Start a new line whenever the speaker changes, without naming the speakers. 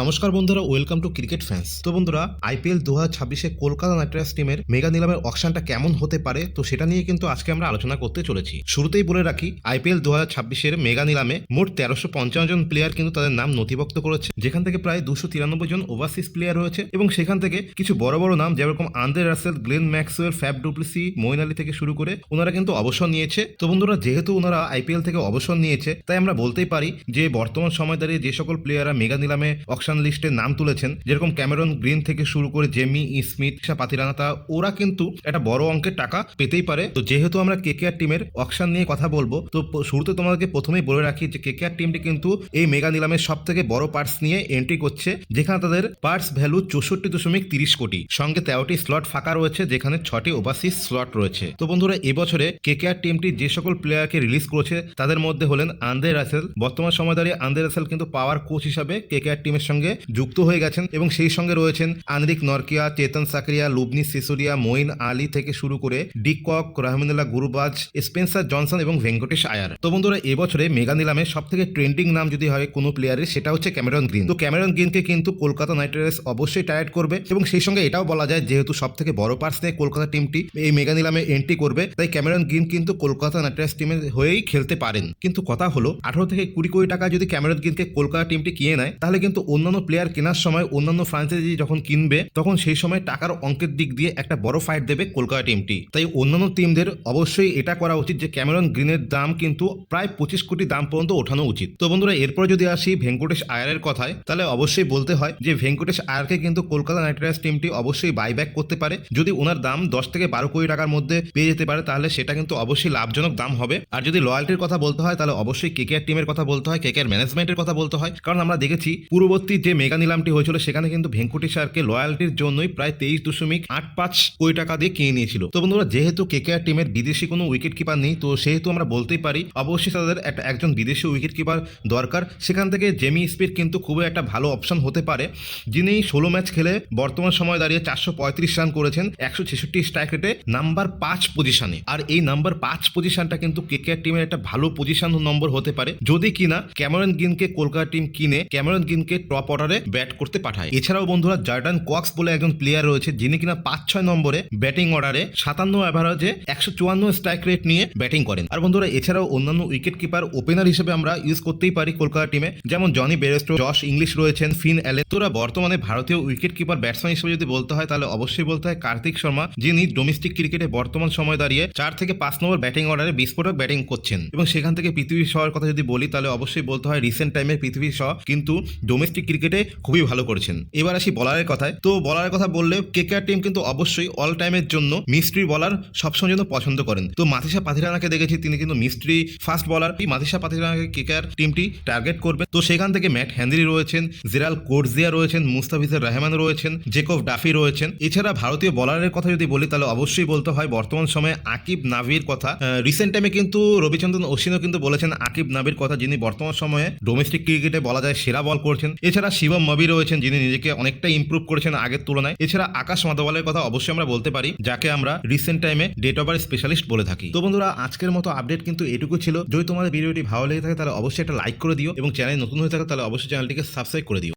নমস্কার বন্ধুরা, welcome to cricket fans. তো বন্ধুরা, আইপিএল 2026-এ কলকাতা নাইট রাইডার্স টিমের মেগা নিলামের অকশনটা কেমন হতে পারে, তো সেটা নিয়ে কিন্তু আজকে আমরা আলোচনা করতে চলেছি। শুরুতেই বলে রাখি, আইপিএল 2026-এর মেগা নিলামে মোট 1355 জন প্লেয়ার কিন্তু তাদের নাম নথিভুক্ত করেছে, যেখান থেকে প্রায় 293 জন ওভারসিজ প্লেয়ার রয়েছে এবং সেখান থেকে কিছু বড় বড় নাম যেরকম Andre Russell, Glenn Maxwell, Faf du Plessis, Moeen Ali থেকে শুরু করে ওনারা কিন্তু অবসর নিয়েছে। তো বন্ধুরা, যেহেতু ওনারা আইপিএল থেকে অবসর নিয়েছে, তাই আমরা বলতেই পারি যে বর্তমান সময় দাঁড়িয়ে যে সকল প্লেয়াররা মেগা নিলামে অকশন লিস্টে নাম তুলেছেন, যেরকম ক্যামেরন গ্রিন থেকে শুরু করে জেমি স্মিথ, পাতিরানাতা, ওরা কিন্তু একটা বড় অঙ্কের টাকা পেতেই পারে। তো যেহেতু আমরা কেকেআর টিমের অকশন নিয়ে কথা বলবো, তো শুরুতে তোমাদেরকে প্রথমেই বলে রাখি যে কেকেআর টিমটি কিন্তু এই মেগা নিলামের সব থেকে বড় পার্টস নিয়ে এন্ট্রি করছে, যেখানে তাদের পার্টস ভ্যালু 64.30 কোটি, সঙ্গে 13টি স্লট ফাঁকা রয়েছে, যেখানে 6টি ওভারসিজ স্লট রয়েছে। তো বন্ধুরা, এবছরে কেকেআর টিমটি যে সকল প্লেয়ারকে রিলিজ করেছে তাদের মধ্যে হলেন আন্দ্রে রাসেল। বর্তমান সময় দাঁড়িয়ে আন্দ্রে রাসেল কিন্তু পাওয়ার কোচ হিসাবে কেকেআর টিমের সঙ্গে যুক্ত হয়ে গেছেন এবং সেই সঙ্গে রয়েছেন আনরিক নরকিয়া, চেতন সাকরিয়া, লুবনি সিসোডিয়া, মঈন আলী থেকে শুরু করে de Kock, Rahmanullah Gurbaz, Spencer Johnson এবং ভেঙ্কটেশ আয়ার। তো বন্ধুরা, এবছরে মেগা নিলামে সব থেকে ট্রেন্ডিং নাম যদি হয় কোনো প্লেয়ারের, সেটা হচ্ছে ক্যামেরন গ্রিন। তো ক্যামেরন গ্রিনকে কিন্তু কলকাতা নাইট রাইডার্স অবশ্যই টার্গেট করবে এবং সেই সঙ্গে এটাও বলা যায় যেহেতু সব থেকে বড় পার্স নিয়ে কলকাতা টিমটি এই মেগা নিলামে এন্ট্রি করবে, তাই ক্যামেরন গ্রিন কিন্তু কলকাতা নাইট রাইডার্স টিমের হয়েই খেলতে পারেন। কিন্তু কথা হলো, 18 থেকে 20 কোটি টাকা যদি ক্যামেরন গ্রিনকে কলকাতা টিমটি কিনে নেয়, তাহলে কিন্তু অন্যান্য প্লেয়ার কেনার সময় অন্যান্য ফ্রাঞ্চাইজি যখন কিনবে, তখন সেই সময় টাকার অঙ্কের দিক দিয়ে একটা বড় ফাইট দেবে কলকাতা টিমটি। তাই অন্যান্য টিমদের অবশ্যই এটা করা উচিত যে ক্যামেরন গ্রিনের দাম কিন্তু প্রায় 25 কোটি দাম পর্যন্ত ওঠানো উচিত। তো বন্ধুরা, এরপর যদি আসি ভেঙ্কটেশ আয়ারের কথায়, তাহলে অবশ্যই বলতে হয় যে ভেঙ্কটেশ আয়ারকে কিন্তু কলকাতা নাইট রাইডার্স টিমটি অবশ্যই বাইব্যাক করতে পারে। যদি ওনার দাম 10 থেকে 12 কোটি টাকার মধ্যে পেয়ে যেতে পারে, তাহলে সেটা কিন্তু অবশ্যই লাভজনক দাম হবে। আর যদি লয়্যালটির কথা বলতে হয়, তাহলে অবশ্যই কেকেআর টিমের কথা বলতে হয়, কেকেআর ম্যানেজমেন্টের কথা বলতে হয়, কারণ আমরা দেখেছি পূর্ববর্তী যে মেগা নিলামটি হয়েছিল সেখানে কিন্তু ভেঙ্কটেশ আয়ারকে লয়্যালটির জন্যই প্রায় 23.85 কোটি টাকা দিয়ে কিনে নিয়েছিল। তো বন্ধুরা, যেহেতু কেকেআর টিমের বিদেশি কোনো উইকেট কিপার নেই, তো সেহেতু আমরা বলতেই পারি অবশ্যই তাদের একজন বিদেশি উইকেট কিপার দরকার। সেখান থেকে জেমি স্পিথ কিন্তু খুবই একটা ভালো অপশন হতে পারে, যিনি 16 ম্যাচ খেলে বর্তমান সময় দাঁড়িয়ে 435 রান করেছেন, 166 স্ট্রাইক রেটে নাম্বার 5 পজিশনে। আর এই নাম্বার 5 পজিশনটা কিন্তু কেকেআর টিমের একটা ভালো পজিশন নম্বর হতে পারে, যদি কিনা ক্যামেরন গ্রিনকে কলকাতা টিম কিনে ক্যামেরন গ্রিনকে টপ অর্ডারে ব্যাট করতে পাঠায়। এছাড়াও বন্ধুরা, জর্ডান কক্স বলে একজন প্লেয়ার রয়েছে, যিনি কিনা 5-6 নম্বরে ব্যাটিং অর্ডারে 57 অ্যাভারেজে 154 স্ট্রাইক রেট নিয়ে ব্যাটিং করেন। আর বন্ধুরা, এছাড়াও অন্যান্য উইকেট কিপার ওপেনার হিসেবে আমরা ইউজ করতেই পারি কলকাতা টিমে, যেমন জনি বেরেস্টো, জশ ইংলিশ রয়েছেন, ফিন অ্যালেন। তোরা বর্তমানে ভারতীয় উইকেট কিপার ব্যাটসম্যান হিসেবে যদি বলতে হয়, তাহলে অবশ্যই বলতে হয় কার্তিক শর্মা, যিনি ডোমেস্টিক ক্রিকেটে বর্তমান সময় দাঁড়িয়ে 4 থেকে 5 নম্বর ব্যাটিং অর্ডারে বিস্ফোরক ব্যাটিং করছেন। এবং সেখান থেকে পৃথিবী শহর কথা যদি বলি, তাহলে অবশ্যই বলতে হয় রিসেন্ট টাইমে পৃথিবী শহ কিন্তু ডোমেস্টিক ক্রিকেটে খুবই ভালো করেছেন। এবার আসি বলারের কথায়। তো বলারের কথা বললে কেকেআর টিম কিন্তু অবশ্যই অল টাইমের জন্য মিস্ট্রি বলার সবসময় জন্য পছন্দ করেন। তো মাথিসা পাথিরানাকে দেখেছি, তিনি কিন্তু মিস্ট্রি ফাস্ট বলার। মাথিসা পাথিরানাকে কেকেআর টিমটি টার্গেট করবে। তো সেখান থেকে ম্যাট হেনরি রয়েছেন, জেরাল কোর্জিয়া রয়েছেন, মুস্তাফিজুর রহমান রয়েছেন, জেকব ডাফি রয়েছেন। এছাড়া ভারতীয় বলারের কথা যদি বলি, তাহলে অবশ্যই বলতে হয় বর্তমান সময়ে আকিব নাভির কথা। রিসেন্ট টাইমে কিন্তু রবিচন্দ্রন অশ্বিনও কিন্তু বলেছেন আকিব নাভির কথা, যিনি বর্তমান সময়ে ডোমেস্টিক ক্রিকেটে বলা যায় সেরা বল করছেন। এছাড়া শিবম মবি রয়েছেন, যিনি নিজেকে অনেকটা ইমপ্রুভ করেছেন আগের তুলনায়। এছাড়া আকাশ মাদওয়ালের কথা অবশ্যই আমরা বলতে পারি, যাকে আমরা রিসেন্ট টাইমে ডেট ওভার স্পেশালিস্ট বলে থাকি। তো বন্ধুরা, আজকের মতো আপডেট কিন্তু এটুকু ছিল। যদি তোমাদের ভিডিওটি ভালো লেগে থাকে, তাহলে অবশ্যই একটা লাইক করে দিও এবং চ্যানেল নতুন হয়ে থাকে তাহলে অবশ্যই চ্যানেলটিকে সাবস্ক্রাইব করে দিও।